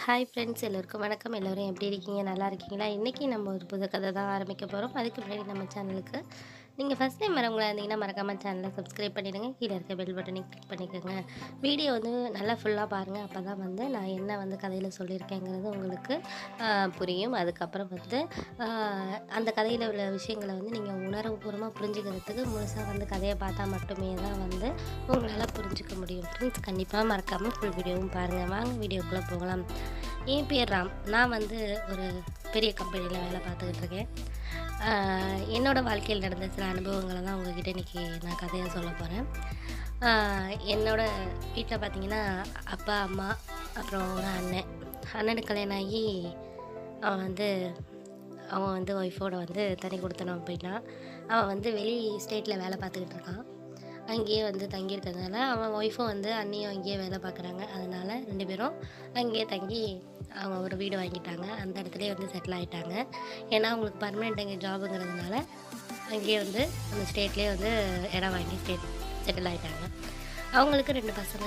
Hi friends, எல்லோருக்கும் வணக்கம். எல்லோரும் எப்படி இருக்கீங்க? நல்லா இருக்கீங்களா? இன்றைக்கி நம்ம ஒரு புது கதை தான் ஆரம்பிக்க போகிறோம். அதுக்கு முன்னாடி நம்ம சேனலுக்கு நீங்கள் ஃபஸ்ட் டைம் வரவங்களா இருந்தீங்கன்னா மறக்காமல் சேனலை சப்ஸ்கிரைப் பண்ணிடுங்க. கீழே இருக்க பெல் பட்டனை கிளிக் பண்ணிக்கோங்க. வீடியோ வந்து நல்லா ஃபுல்லாக பாருங்கள். அப்போ தான் வந்து நான் என்ன வந்து கதையில் சொல்லியிருக்கேங்கிறது உங்களுக்கு புரியும். அதுக்கப்புறம் வந்து அந்த கதையில் உள்ள விஷயங்களை வந்து நீங்கள் உணர்வுபூர்வமாக புரிஞ்சுக்கிறதுக்கு முழுசாக வந்து கதையை பார்த்தா மட்டுமே தான் வந்து உங்களால் புரிஞ்சுக்க முடியும். ஃப்ரெண்ட்ஸ், கண்டிப்பாக மறக்காமல் ஃபுல் வீடியோவும் பாருங்கள். வாங்க வீடியோக்குள்ளே போகலாம். என் பேர் ராம். நான் வந்து ஒரு பெரிய கம்பெனியில் வேலை பார்த்துக்கிட்டு இருக்கேன். என்னோடய வாழ்க்கையில் நடந்த சில அனுபவங்களை தான் உங்ககிட்ட இன்றைக்கி நான் கதையாக சொல்ல போகிறேன். என்னோட வீட்டில் பார்த்திங்கன்னா அப்பா, அம்மா, அப்புறம் ஒரு அண்ணனுக்கு கல்யாணம் ஆகி அவன் வந்து ஒய்ஃபோட வந்து தனி கொடுத்தனும் போயிட்டான். அவன் வந்து வெளி ஸ்டேட்டில் வேலை பார்த்துக்கிட்டு இருக்கான். அங்கேயே வந்து தங்கியிருக்கிறதுனால அவன் ஒய்ஃபும் வந்து அண்ணியும் அங்கேயே வேலை பார்க்குறாங்க. அதனால் 2 பேரும் அங்கேயே தங்கி அவங்க ஒரு வீடு வாங்கிட்டாங்க. அந்த இடத்துலையே வந்து செட்டில் ஆகிட்டாங்க. ஏன்னா அவங்களுக்கு பர்மனெண்ட் அங்கே ஜாபுங்கிறதுனால அங்கேயே வந்து அந்த ஸ்டேட்லேயே வந்து இடம் வாங்கி செட்டில் ஆகிட்டாங்க. அவங்களுக்கு 2 பசங்க.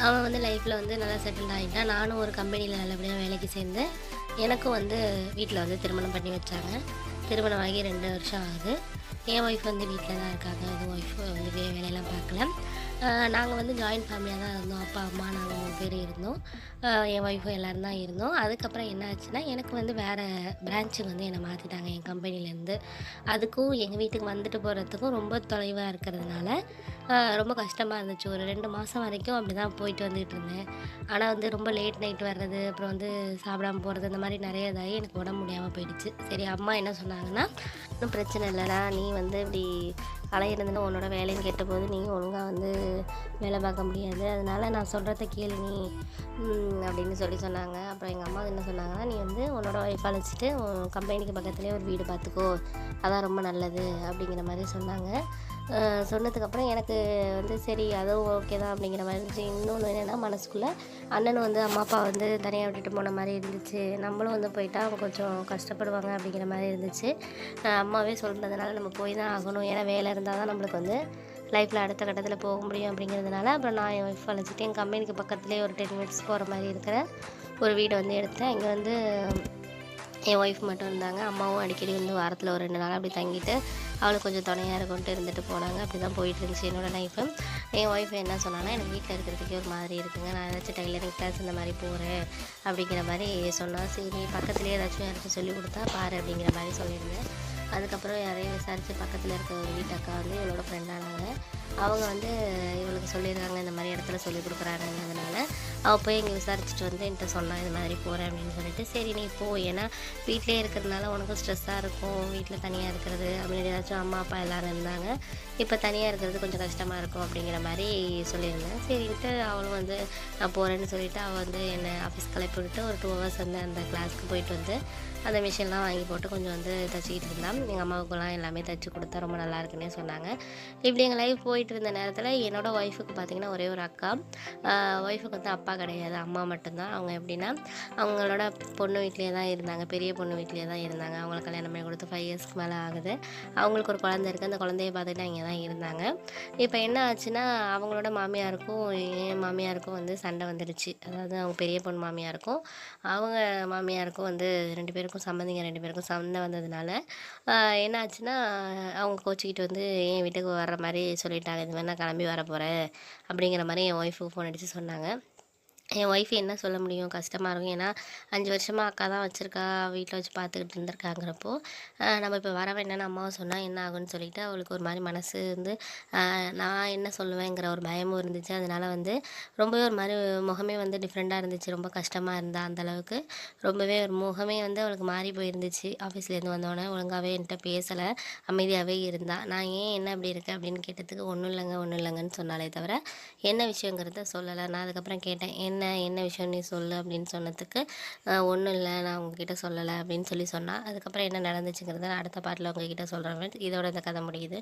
அவன் வந்து லைஃப்பில் வந்து நல்லா செட்டில் ஆகிட்டான். நானும் ஒரு கம்பெனியில் நல்லபடியாக வேலைக்கு சேர்ந்து எனக்கும் வந்து வீட்டில் வந்து திருமணம் பண்ணி வச்சாங்க. திருமணம் ஆகி 2 வருஷம் ஆகுது. என் ஒய்ஃப் வந்து வீட்டில் தான் இருக்காங்க. எங்கள் ஒய்ஃப் வந்து வேலையெல்லாம் பார்க்கல. நாங்கள் வந்து ஜாயின்ட் ஃபேமிலியாக தான் இருந்தோம். அப்பா, அம்மா, நாங்கள் 3 பேர் இருந்தோம். என் ஒய்ஃபும் எல்லோரும் தான் இருந்தோம். அதுக்கப்புறம் என்ன ஆச்சுன்னா, எனக்கு வந்து வேறு பிரான்ச்சுக்கு வந்து என்னை மாற்றிட்டாங்க என் கம்பெனிலேருந்து. அதுக்கும் எங்கள் வீட்டுக்கு வந்துட்டு போகிறதுக்கும் ரொம்ப தொலைவாக இருக்கிறதுனால ரொம்ப கஷ்டமாக இருந்துச்சு. ஒரு 2 மாதம் வரைக்கும் அப்படி தான் போயிட்டு வந்துகிட்டு இருந்தேன். ஆனால் வந்து ரொம்ப லேட் நைட் வர்றது, அப்புறம் வந்து சாப்பிடாம போகிறது, இந்த மாதிரி நிறைய இதாகி எனக்கு உடம்பு முடியாமல் போயிடுச்சு. சரி, அம்மா என்ன சொன்னாங்கன்னா, ஒன்றும் பிரச்சனை இல்லைடா, நீ வந்து இப்படி அலையிறதுன்னு உன்னோட வேலைன்னு கேட்டபோது நீ ஒழுங்காக வந்து வேலை பார்க்க முடியாது, அதனால் நான் சொல்கிறத கேளு நீ அப்படின்னு சொன்னாங்க. அப்புறம் எங்கள் அம்மா என்ன சொன்னாங்கன்னா, நீ வந்து உன்னோட ஒய்ஃப் அழைச்சிட்டு உன் கம்பெனிக்கு பக்கத்துலேயே ஒரு வீடு பார்த்துக்கோ, அதான் ரொம்ப நல்லது அப்படிங்கிற மாதிரி சொன்னாங்க. சொன்னதுக்கப்புறம் எனக்கு வந்து சரி அதுவும் ஓகே தான் அப்படிங்கிற மாதிரி இருந்துச்சு. இன்னொன்று என்னென்னா, மனசுக்குள்ளே அண்ணனும் வந்து அம்மா அப்பா வந்து தனியாக விட்டுட்டு போன மாதிரி இருந்துச்சு. நம்மளும் வந்து போயிட்டா அவங்க கொஞ்சம் கஷ்டப்படுவாங்க அப்படிங்கிற மாதிரி இருந்துச்சு. அம்மாவே சொல்கிறதுனால நம்ம போய் தான் ஆகணும், ஏன்னா வேலை இருந்தால் தான் நம்மளுக்கு வந்து லைஃப்பில் அடுத்த கட்டத்தில் போக முடியும் அப்படிங்கிறதுனால அப்புறம் நான் என் ஒய்ஃப் அழைச்சிட்டு என் கம்பெனிக்கு பக்கத்துலேயே ஒரு 10 மினிட்ஸ் போகிற மாதிரி இருக்கிற ஒரு வீடை வந்து எடுத்தேன். இங்கே வந்து என் ஒய்ஃப் மட்டும் இருந்தாங்க. அம்மாவும் அடிக்கடி வந்து வாரத்தில் ஒரு 2 நாள் அப்படி தங்கிட்டு அவளுக்கு கொஞ்சம் துணையாக இருக்கும்ட்டு இருந்துட்டு போனாங்க. அப்படி தான் போயிட்டு இருந்துச்சு என்னோடய லைஃபு. என் ஒய்ஃப் என்ன சொன்னான்னா, எனக்கு வீட்டில் இருக்கிறதுக்கே ஒரு மாதிரி இருக்குங்க, நான் ஏதாச்சும் டைலரிங் கிளாஸ் இந்த மாதிரி போகிறேன் அப்படிங்கிற மாதிரி சொன்னால், சரி பக்கத்துலேயே ஏதாச்சும் யாராச்சும் சொல்லிக் கொடுத்தா பாரு அப்படிங்கிற மாதிரி சொல்லியிருந்தேன். அதுக்கப்புறம் யாரையும் விசாரித்து பக்கத்தில் இருக்க ஒரு வீட்டு அக்கா வந்து இவளோட ஃப்ரெண்டானாங்க. அவங்க வந்து இவளுக்கு சொல்லியிருக்காங்க, இந்த மாதிரி இடத்துல சொல்லிக் கொடுக்குறாங்கன்றதுனால அவள் போய் இங்கே விசாரிச்சுட்டு வந்து என்கிட்ட சொன்னான், இது மாதிரி போகிறேன் அப்படின்னு சொல்லிட்டு. சரி நீ போ, ஏன்னா வீட்டிலே இருக்கிறதுனால உனக்கும் ஸ்ட்ரெஸ்ஸாக இருக்கும், வீட்டில் தனியாக இருக்கிறது அப்படின்னு ஏதாச்சும் அம்மா அப்பா எல்லோரும் இருந்தாங்க, இப்போ தனியாக இருக்கிறது கொஞ்சம் கஷ்டமாக இருக்கும் அப்படிங்கிற மாதிரி சொல்லியிருந்தேன். சரின்ட்டு அவளும் வந்து நான் போகிறேன்னு சொல்லிவிட்டு அவள் வந்து என்னை ஆஃபீஸ் கிளப்பி விட்டு ஒரு 2 ஹவர்ஸ் வந்து அந்த கிளாஸ்க்கு போயிட்டு வந்து அந்த மிஷின்லாம் வாங்கி போட்டு கொஞ்சம் வந்து தைச்சிக்கிட்டு இருந்தான். எங்கள் அம்மாவுக்குலாம் எல்லாமே தைச்சி கொடுத்தா ரொம்ப நல்லா இருக்குன்னே சொன்னாங்க. இப்படி எங்கள் லைஃப் போயிட்டு இருந்த நேரத்தில் என்னோடய ஒய்ஃபுக்கு பார்த்திங்கன்னா ஒரே ஒரு அக்கா. ஒய்ஃபுக்கு வந்து அப்பா கிடையாது, அம்மா மட்டும்தான். அவங்க எப்படின்னா, அவங்களோட பொண்ணு வீட்லேயே தான் இருந்தாங்க, பெரிய பொண்ணு வீட்லேயே தான் இருந்தாங்க. அவங்கள கல்யாணம் பண்ணி கொடுத்து 5 இயர்ஸ்க்கு மேலே ஆகுது. அவங்களுக்கு ஒரு குழந்தை இருக்குது. அந்த குழந்தைய பார்த்துட்டு இங்கே தான் இருந்தாங்க. இப்போ என்ன ஆச்சுன்னா, அவங்களோட மாமியாருக்கும் என் மாமியாருக்கும் வந்து சண்டை வந்துடுச்சு. அதாவது அவங்க பெரிய பொண்ணு மாமியாருக்கும் அவங்க மாமியாருக்கும் வந்து 2 பேருக்கும் சம்மந்திங்க 2 பேருக்கும் சண்டை வந்ததுனால என்ன ஆச்சுன்னா, அவங்க கோச்சிக்கிட்டு வந்து என் வீட்டுக்கு வர்ற மாதிரி சொல்லிட்டாங்க. இது மாதிரி நான் கிளம்பி வர போகிறேன் அப்படிங்கிற மாதிரி என் ஒய்ஃபுக்கு ஃபோன் அடித்து சொன்னாங்க. என் ஒய்ஃப் என்ன சொல்ல முடியும், கஷ்டமாக இருக்கும். ஏன்னா 5 வருஷமாக அக்கா தான் வச்சுருக்கா, வீட்டில் வச்சு பார்த்துக்கிட்டு இருந்திருக்காங்கிறப்போ நம்ம இப்போ வர வேண்டாம்னு அம்மாவை சொன்னால் என்ன ஆகுன்னு சொல்லிவிட்டு அவளுக்கு ஒரு மாதிரி மனசு வந்து நான் என்ன சொல்லுவேங்கிற ஒரு பயமும் இருந்துச்சு. அதனால் வந்து ரொம்பவே ஒரு மாதிரி முகமே வந்து டிஃப்ரெண்ட்டாக இருந்துச்சு. ரொம்ப கஷ்டமாக இருந்தா அந்தளவுக்கு ரொம்பவே ஒரு முகமே வந்து அவளுக்கு மாறி போயிருந்துச்சு. ஆஃபீஸ்லேருந்து வந்தோடனே ஒழுங்காகவே என்கிட்ட பேசலை, அமைதியாகவே இருந்தா. நான் ஏன் என்ன இப்படி இருக்கேன் அப்படின்னு கேட்டதுக்கு ஒன்றும் இல்லைங்கன்னு சொன்னாலே தவிர என்ன விஷயங்கிறத சொல்லலை. நான் அதுக்கப்புறம் கேட்டேன், என்ன விஷயம் நீ சொல்லு அப்படின்னு சொன்னதுக்கு ஒன்றும் இல்லை, நான் உங்ககிட்ட சொல்லலை அப்படின்னு சொன்னாள். அதுக்கப்புறம் என்ன நடந்துச்சுங்கிறத அடுத்த பாட்டில் உங்ககிட்ட சொல்கிறேன். இதோட இந்த கதை முடியுது.